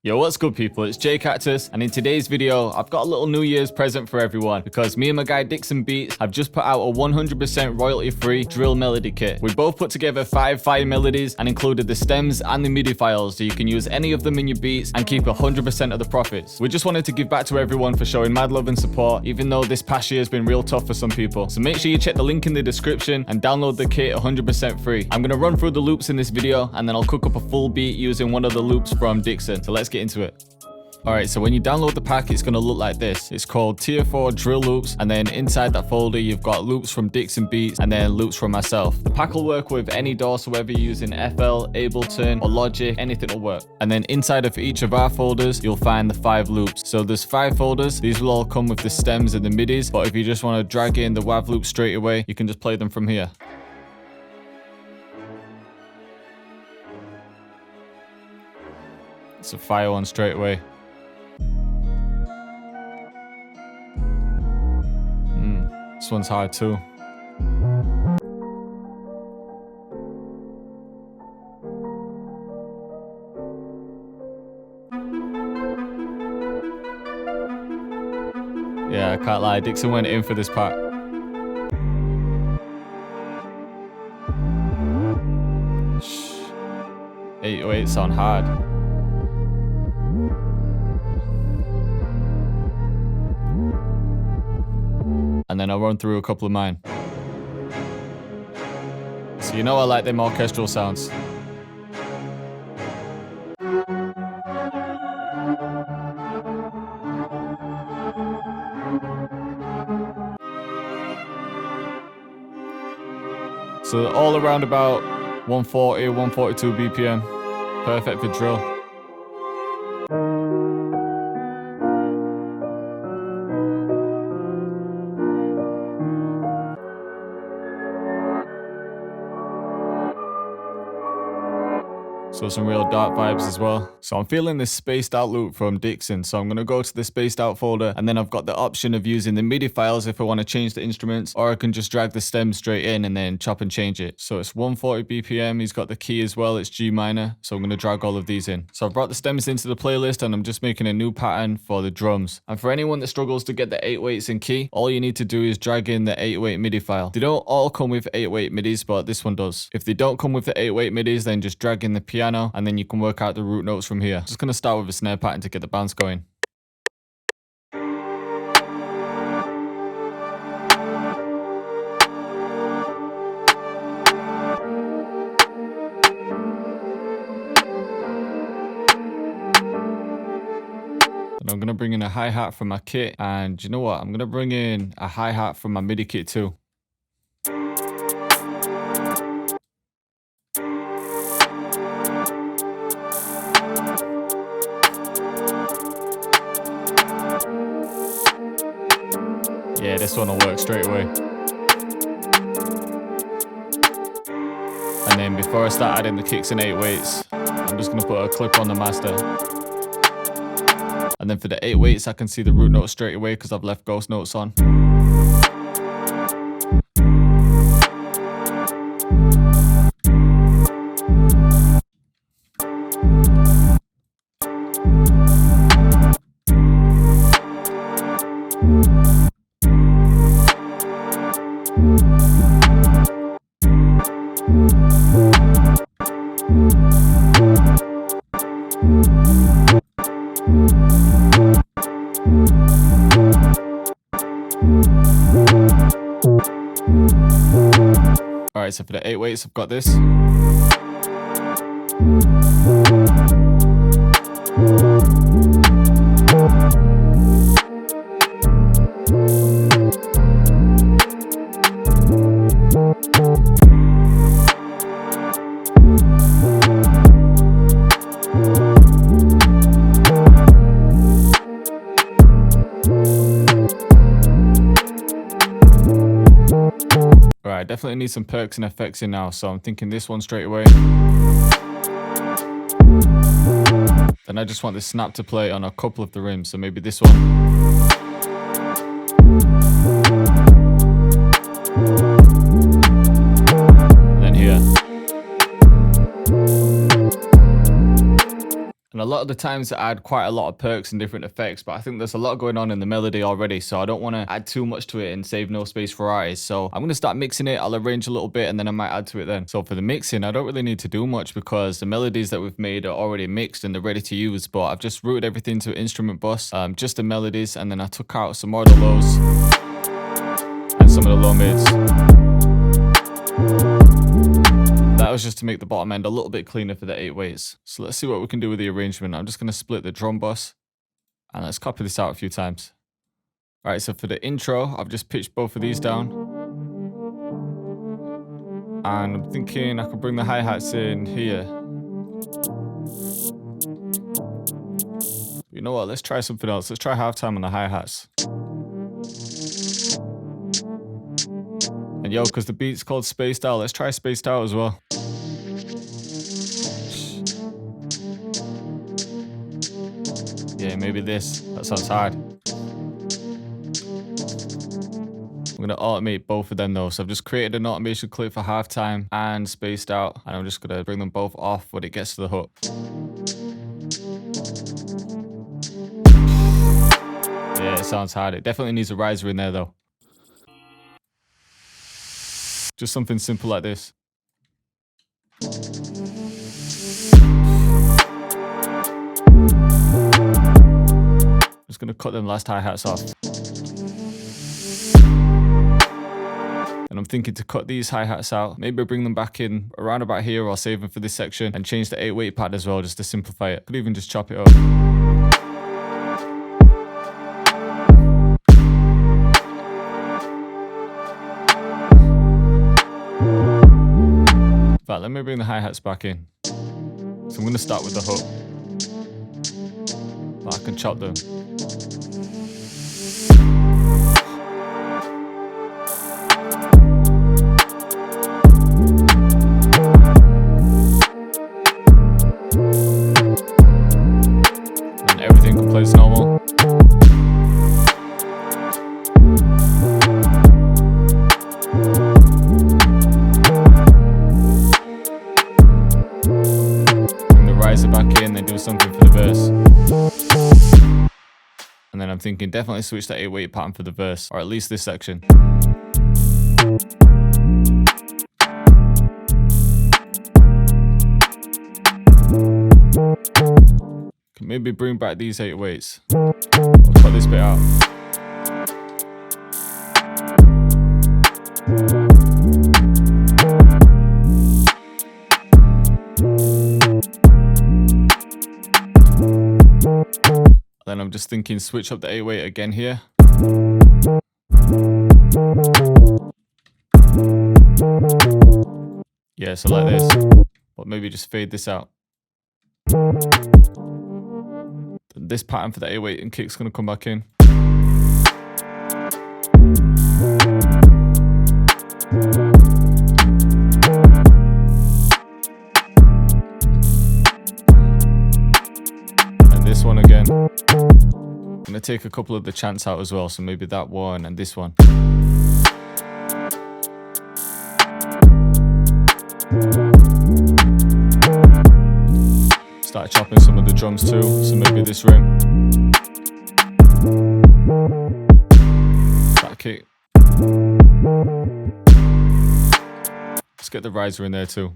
Yo, what's good people, it's Cactus, and in today's video, I've got a little New Year's present for everyone because me and my guy Dixon Beats have just put out a 100% royalty-free drill melody kit. We both put together 5 fire melodies and included the stems and the MIDI files so you can use any of them in your beats and keep 100% of the profits. We just wanted to give back to everyone for showing mad love and support, even though this past year has been real tough for some people. So make sure you check the link in the description and download the kit 100% free. I'm going to run through the loops in this video and then I'll cook up a full beat using one of the loops from Dixon. So let's get into it. Alright, so when you download the pack, it's going to look like this. It's called Tier 4 Drill Loops, and then inside that folder, you've got loops from Dixon Beats, and then loops from myself. The pack will work with any DAW, so whether you're using FL, Ableton, or Logic, anything will work. And then inside of each of our folders, you'll find the 5 loops. So there's 5 folders. These will all come with the stems and the MIDIs, but if you just want to drag in the WAV loop straight away, you can just play them from here. It's a fire one straight away. This one's hard too. Yeah, I can't lie, Dixon went in for this pack. Shh. 808 sound hard. And then I'll run through a couple of mine. So you know I like them orchestral sounds. So all around about 140, 142 BPM. Perfect for drill. So some real dark vibes as well. So I'm feeling this spaced out loop from Dixon. So I'm going to go to the spaced out folder, and then I've got the option of using the MIDI files if I want to change the instruments, or I can just drag the stem straight in and then chop and change it. So it's 140 BPM. He's got the key as well. It's G minor. So I'm going to drag all of these in. So I've brought the stems into the playlist and I'm just making a new pattern for the drums. And for anyone that struggles to get the 808s in key, all you need to do is drag in the 808 MIDI file. They don't all come with 808 MIDIs, but this one does. If they don't come with the 808 MIDIs, then just drag in the piano and then you can work out the root notes from here. Just going to start with a snare pattern to get the bounce going. And I'm going to bring in a hi-hat from my kit, and you know what? I'm going to bring in a hi-hat from my MIDI kit too. Yeah, this one will work straight away. And then before I start adding the kicks and 808s, I'm just going to put a clip on the master. And then for the 808s, I can see the root note straight away because I've left ghost notes on. Alright, so for the 808s, I've got this. Alright, I definitely need some perks and effects in now, so I'm thinking this one straight away. Then I just want this snap to play on a couple of the rims, so maybe this one. And then here. And a lot lot of the times I add quite a lot of perks and different effects, but I think there's a lot going on in the melody already, so I don't want to add too much to it and save no space for artists. So I'm going to start mixing it. I'll arrange a little bit and then I might add to it then. So for the mixing, I don't really need to do much because the melodies that we've made are already mixed and they're ready to use, but I've just routed everything to instrument bus, just the melodies, and then I took out some more of the lows and some of the low mids. That was just to make the bottom end a little bit cleaner for the 8 weights. So let's see what we can do with the arrangement. I'm just going to split the drum bus and let's copy this out a few times. Alright, so for the intro, I've just pitched both of these down. And I'm thinking I could bring the hi-hats in here. You know what, let's try something else. Let's try halftime on the hi-hats. And yo, because the beat's called Spaced Out, let's try Spaced Out as well. Yeah, maybe this. That sounds hard. I'm going to automate both of them though. So I've just created an automation clip for halftime and Spaced Out. And I'm just going to bring them both off when it gets to the hook. Yeah, it sounds hard. It definitely needs a riser in there though. Just something simple like this. Just going to cut them last hi-hats off. And I'm thinking to cut these hi-hats out, maybe bring them back in around about here or save them for this section and change the 8 weight pad as well just to simplify it. Could even just chop it up. But let me bring the hi-hats back in. So I'm going to start with the hook. But I can chop them. And everything can play as normal. Back in, then do something for the verse. And then I'm thinking definitely switch the 8 weight pattern for the verse, or at least this section. Can maybe bring back these 8 weights. I'll cut this bit out. Then I'm just thinking switch up the 8 weight again here. Yeah, so like this. But maybe just fade this out. Then this pattern for the 8 weight and kick's gonna come back in. This one again. I'm going to take a couple of the chants out as well, so maybe that one and this one. Start chopping some of the drums too, so maybe this rim. That kick. Let's get the riser in there too.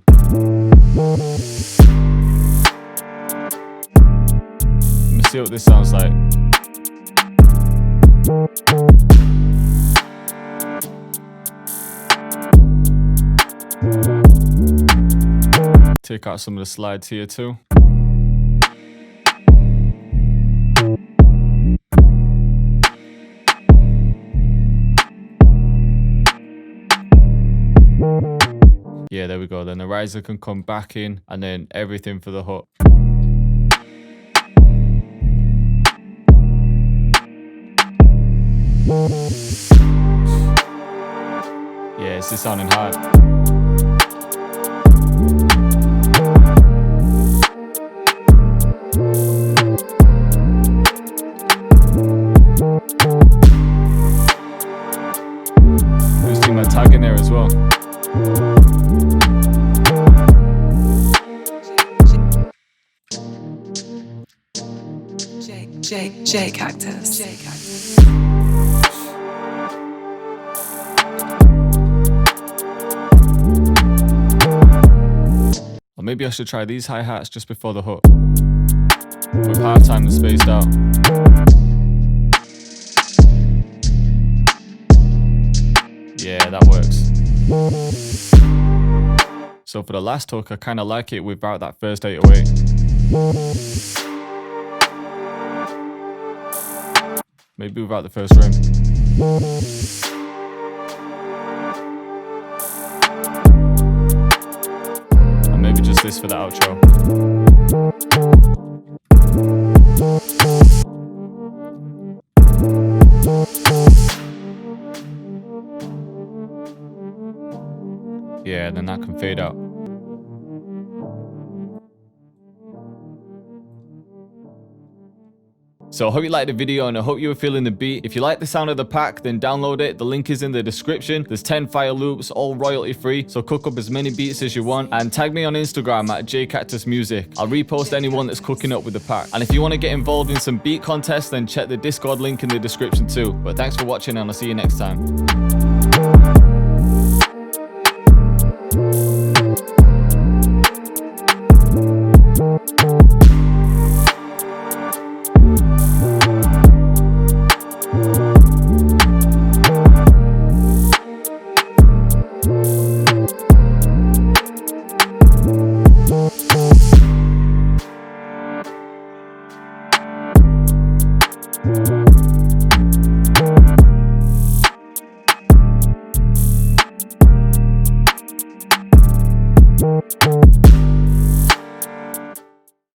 See what this sounds like. Take out some of the slides here too. Yeah, there we go. Then the riser can come back in and then everything for the hook. Yeah, it's just sounding hard. Boosting my tag in there as well. Cactus. Or maybe I should try these hi-hats just before the hook, with halftime and spaced out. Yeah, that works. So for the last hook, I kind of like it without that first 808. Maybe without the first rim. And maybe just this for the outro. Yeah, then that can fade out. So I hope you liked the video and I hope you were feeling the beat. If you like the sound of the pack, then download it. The link is in the description. There's 10 fire loops, all royalty free. So cook up as many beats as you want and tag me on Instagram at jcactusmusic. I'll repost anyone that's cooking up with the pack. And if you want to get involved in some beat contests, then check the Discord link in the description too. But thanks for watching and I'll see you next time.